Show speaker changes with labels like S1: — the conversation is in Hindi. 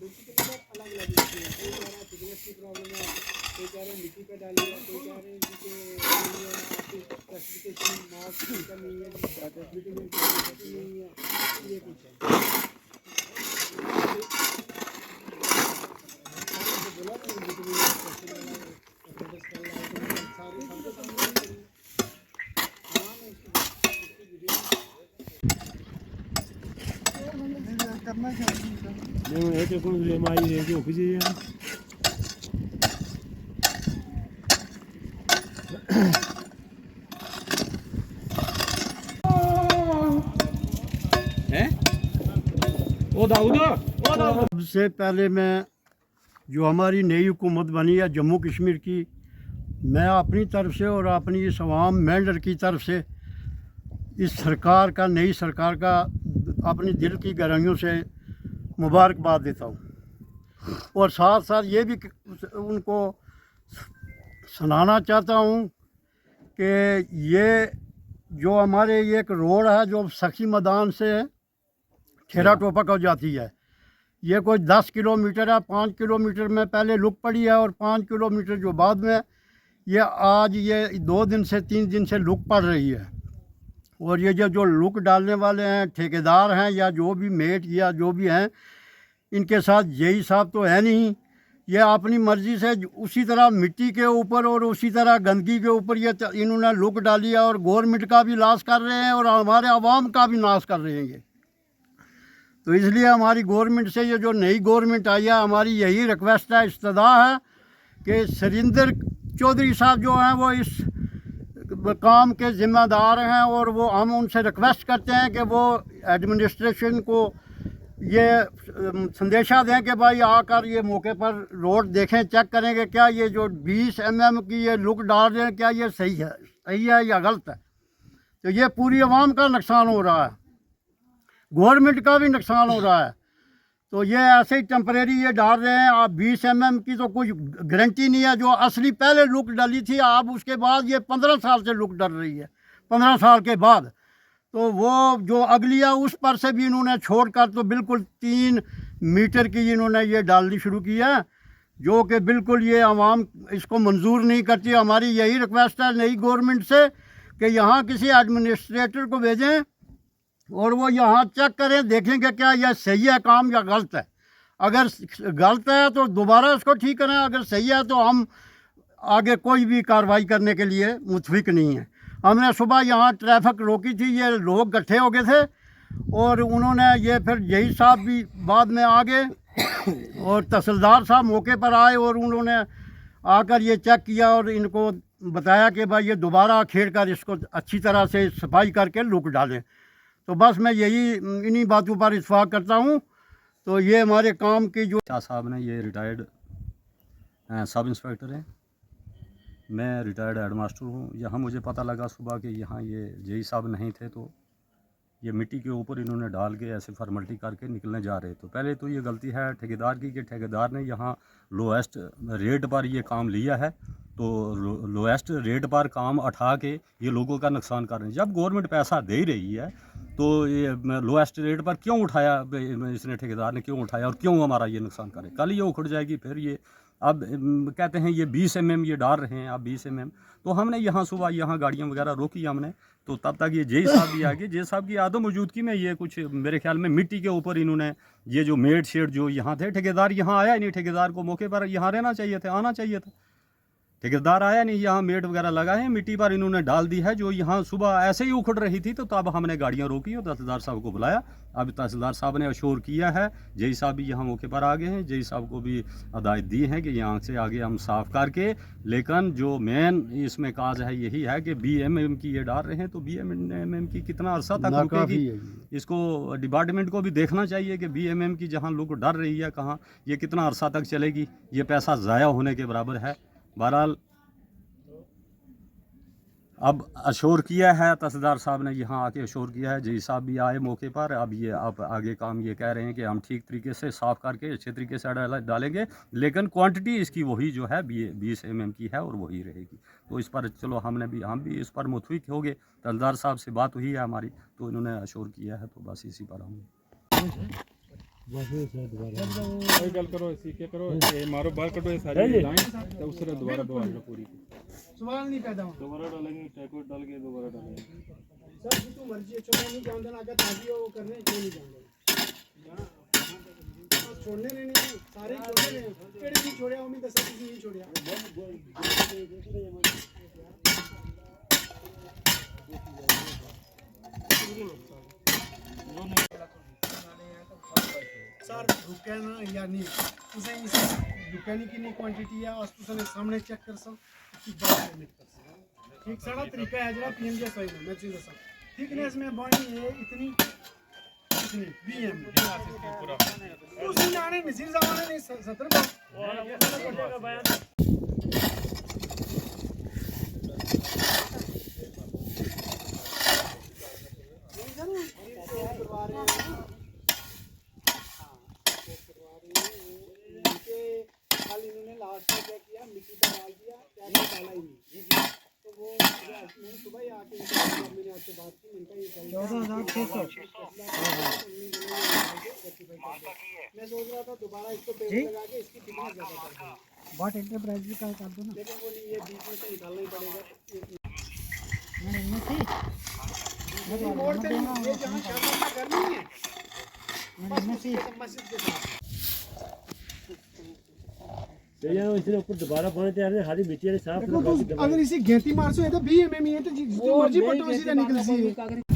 S1: मिट्टी के कलर अलग अलग होते हैं, कोई कह रहा है थिकनेस की प्रॉब्लम है, कोई कह रहे हैं मिट्टी पे डाली है, कोई कह रहे हैं कि आपकी क्लासिफिकेशन मार्क्स की कमी है, विटामिन की नहीं है, ये कुछ है। बोला कि विटामिन सारे सबके सामने करना चाहिए। ये कोई बीमारी है जो कुछ ही है।
S2: सबसे पहले मैं जो हमारी नई हुकूमत बनी है जम्मू कश्मीर की, मैं अपनी तरफ से और अपनी इस अवाम मेंढर की तरफ से इस सरकार का, नई सरकार का अपनी दिल की गहराइयों से मुबारकबाद देता हूँ। और साथ साथ ये भी उनको सुनाना चाहता हूँ कि ये जो हमारे ये एक रोड है जो सखी मैदान से खेरा टोपा को जाती है, ये कोई 10 किलोमीटर है। 5 किलोमीटर में पहले लुक पड़ी है और 5 किलोमीटर जो बाद में ये आज ये 2 दिन से 3 दिन से लुक पड़ रही है। और ये जो लुक डालने वाले हैं, ठेकेदार हैं या जो भी मेट या जो भी हैं, इनके साथ यही साहब तो है नहीं। ये अपनी मर्ज़ी से उसी तरह मिट्टी के ऊपर और उसी तरह गंदगी के ऊपर ये इन्होंने लुक डाली है और गवर्नमेंट का भी नाश कर रहे हैं और हमारे आवाम का भी नाश कर रहे हैं ये। तो इसलिए हमारी गवर्नमेंट से, ये जो नई गवर्नमेंट आई है, हमारी यही रिक्वेस्ट है, इस्तदा है कि सरिंदर चौधरी साहब जो हैं वो इस काम के ज़िम्मेदार हैं और वो हम उनसे रिक्वेस्ट करते हैं कि वो एडमिनिस्ट्रेशन को ये संदेशा दें कि भाई आकर ये मौके पर रोड देखें, चेक करें कि क्या ये जो 20 mm की ये लुक डाल रहे हैं क्या ये सही है या गलत है। तो ये पूरी आवाम का नुकसान हो रहा है, गवर्नमेंट का भी नुकसान हो रहा है। तो ये ऐसे ही टेम्परेरी ये डाल रहे हैं। आप 20 mm की तो कोई गारंटी नहीं है। जो असली पहले लुक डाली थी, आप उसके बाद ये 15 साल से लुक डल रही है, 15 साल के बाद। तो वो जो अगली है उस पर से भी इन्होंने छोड़कर तो बिल्कुल 3 मीटर की इन्होंने ये डालनी शुरू की है, जो कि बिल्कुल ये आवाम इसको मंजूर नहीं करती। हमारी यही रिक्वेस्ट है नई गवर्नमेंट से कि यहाँ किसी एडमिनिस्ट्रेटर को भेजें और वो यहाँ चेक करें, देखेंगे क्या यह सही है काम या गलत है। अगर गलत है तो दोबारा इसको ठीक करें, अगर सही है तो हम आगे कोई भी कार्रवाई करने के लिए मुतफिक नहीं है। हमने सुबह यहाँ ट्रैफिक रोकी थी, ये लोग इकट्ठे हो गए थे और उन्होंने ये फिर यही साहब भी बाद में आ गए और तहसीलदार साहब मौके पर आए और उन्होंने आकर ये चेक किया और इनको बताया कि भाई ये दोबारा खेड़ कर इसको अच्छी तरह से सफाई करके लुक डालें। तो बस मैं यही इन्हीं बातों पर इत्फाक करता हूँ। तो ये हमारे काम की जो
S3: शाह साहब ने, ये रिटायर्ड सब इंस्पेक्टर हैं, मैं रिटायर्ड हेडमास्टर हूँ। यहाँ मुझे पता लगा सुबह कि यहाँ ये जेई साहब नहीं थे, तो ये मिट्टी के ऊपर इन्होंने डाल के ऐसे फॉर्मेलिटी करके निकलने जा रहे। तो पहले तो ये गलती है ठेकेदार की कि ठेकेदार ने यहाँ लोएस्ट रेट पर ये काम लिया है, तो लोएस्ट रेट पर काम उठा के ये लोगों का नुकसान कर रहे हैं। जब गवर्नमेंट पैसा दे रही है तो ये लोएस्ट रेट पर क्यों उठाया इसने, ठेकेदार ने क्यों उठाया और क्यों हमारा ये नुकसान करे। कल ये उखड़ जाएगी। फिर ये अब कहते हैं ये 20 mm ये डाल रहे हैं, अब 20 mm। तो हमने यहाँ सुबह यहाँ गाड़ियाँ वगैरह रोकी हमने, तो तब तक ये जेई साहब भी आ गए। जेई साहब की आदम मौजूदगी में ये कुछ मेरे ख्याल में मिट्टी के ऊपर इन्होंने ये जो मेड शेड जो यहाँ थे, ठेकेदार यहाँ आया नहीं, ठेकेदार को मौके पर यहाँ रहना चाहिए था, आना चाहिए था। ठेकेदार आया नहीं, यहाँ मेट वगैरह लगाए हैं, मिट्टी पर इन्होंने डाल दी है जो यहाँ सुबह ऐसे ही उखड़ रही थी। तो तब हमने गाड़ियाँ रोकी और तहसीलदार साहब को बुलाया। अब तहसीलदार साहब ने अश्योर किया है, जेई साहब भी यहाँ मौके पर आ गए हैं, जेई साहब को भी हदायत दी है कि यहाँ से आगे हम साफ़ करके, लेकिन जो मेन इसमें काज है यही है कि BMM की ये डाल रहे हैं। तो BMM की कितना अर्सा तक रुकेगी, इसको डिपार्टमेंट को भी देखना चाहिए कि BMM की जहाँ लुक डर रही है कहाँ, ये कितना अर्सा तक चलेगी। ये पैसा ज़ाया होने के बराबर है। बहरहाल अब अशोर किया है तहसीलदार साहब ने, यहाँ आके अशोर किया है, जेई साहब भी आए मौके पर। अब ये आप आगे काम ये कह रहे हैं कि हम ठीक तरीके से साफ़ करके अच्छे तरीके से डालेंगे, लेकिन क्वांटिटी इसकी वही जो है 20 mm की है और वही रहेगी। तो इस पर चलो हम भी इस पर मुतफिक हो गए। तहसीलदार साहब से बात हुई है हमारी, तो इन्होंने अशोर किया है, तो बस इसी पर हम
S1: कोई गल करो सीखे करो ये मारो बाहर कटो ये सारी लाइन तो उससे दोबारा दो आलू पूरी सवाल नहीं पैदा हो दोबारा डालेंगे टैको डाल के दोबारा डालेंगे सर तू मर्जी है छोड़ने नहीं जानते ना अगर ताजी वो करने क्यों नहीं जानते छोड़ने नहीं सारे छोड़ने ने केड़े नहीं छोड़या उम्मीद दस किसी नहीं छोड़या सर रुके ना या नहीं तुसें इस रुकने की नहीं क्वांटिटी है और तुसें सामने चेक कर सक कि बात लिमिट कर सक ठीक सारा तरीका है जरा पीएमजे सही है मैं चीज दसा थिकनेस में बॉडी है इतनी बीएम पूरा उस जाने नसीर जमाने ने 70 का बयान इन्होंने लास्ट में क्या किया मिट्टी का डाल दिया क्या डाला ही नहीं तो वो मैंने सुबह ही आके मैंने आपसे बात की इनका ये 14,600 मैं सोच रहा था दोबारा इसको पेड़ लगा के इसकी थिकनेस ज़्यादा कर दूँ
S4: बॉट एंटरप्राइज भी का कर दो ना
S1: लेकिन वो नहीं ये बीच में से निकालना ही पड़ेगा
S4: नहीं
S1: मोड़ पे नहीं ये जहाँ शादी करनी है बस
S4: नहीं
S1: मस्जिद के साथ
S5: इसने ऊपर दोबारा पानी तैयार है खाली मिट्टी साफ
S1: देखो अगर इसी घेती मार सो है तो 20 mm ही है तो जो मर्जी पटो सीधा निकल सी है